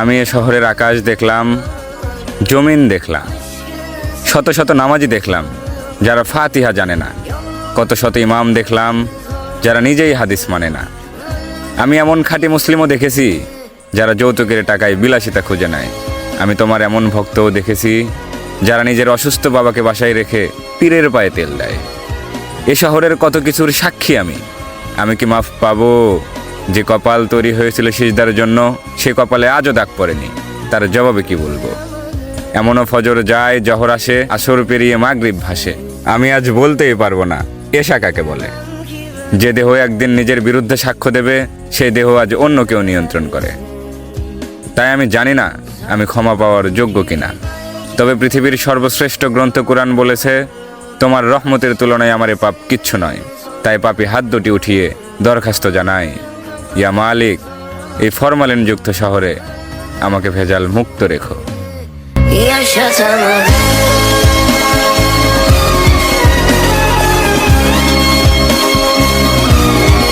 আমি এ শহরের আকাশ দেখলাম, জমিন দেখলাম, শত শত নামাজি দেখলাম যারা ফাতিহা জানে না, কত শত ইমাম দেখলাম যারা নিজেই হাদিস মানে না। আমি এমন খাঁটি মুসলিমও দেখেছি যারা যৌতুকের টাকায় বিলাসিতা খুঁজে নেয়। আমি তোমার এমন ভক্তও দেখেছি যারা নিজের অসুস্থ বাবাকে বাসায় রেখে পীরের পায়ে তেল দেয়। এ শহরের কত কিছুর সাক্ষী আমি কি মাফ পাবো? যে কপাল তৈরি হয়েছিল সিজদার জন্য, সে কপালে আজও দাগ পড়েনি, তার জবাবে কি বলবো? এমনও ফজর যায়, জহর আসে, আসর পেরিয়ে মাগরিব ভাসে, আমি আজ বলতেই পারবো না এশা কাকে বলে। যে দেহ একদিন নিজের বিরুদ্ধে সাক্ষ্য দেবে, সেই দেহ আজ অন্য কেউ নিয়ন্ত্রণ করে। তাই আমি জানি না আমি ক্ষমা পাওয়ার যোগ্য কিনা। তবে পৃথিবীর সর্বশ্রেষ্ঠ গ্রন্থ কুরআন বলেছে, তোমার রহমতের তুলনায় আমার এ পাপ কিচ্ছু নয়। তাই পাপী হাত দুটি উঠিয়ে দরখাস্ত জানাই, ইয়া মালিক, এই ফরমালিনযুক্ত শহরে আমাকে ভেজাল মুক্ত রেখো।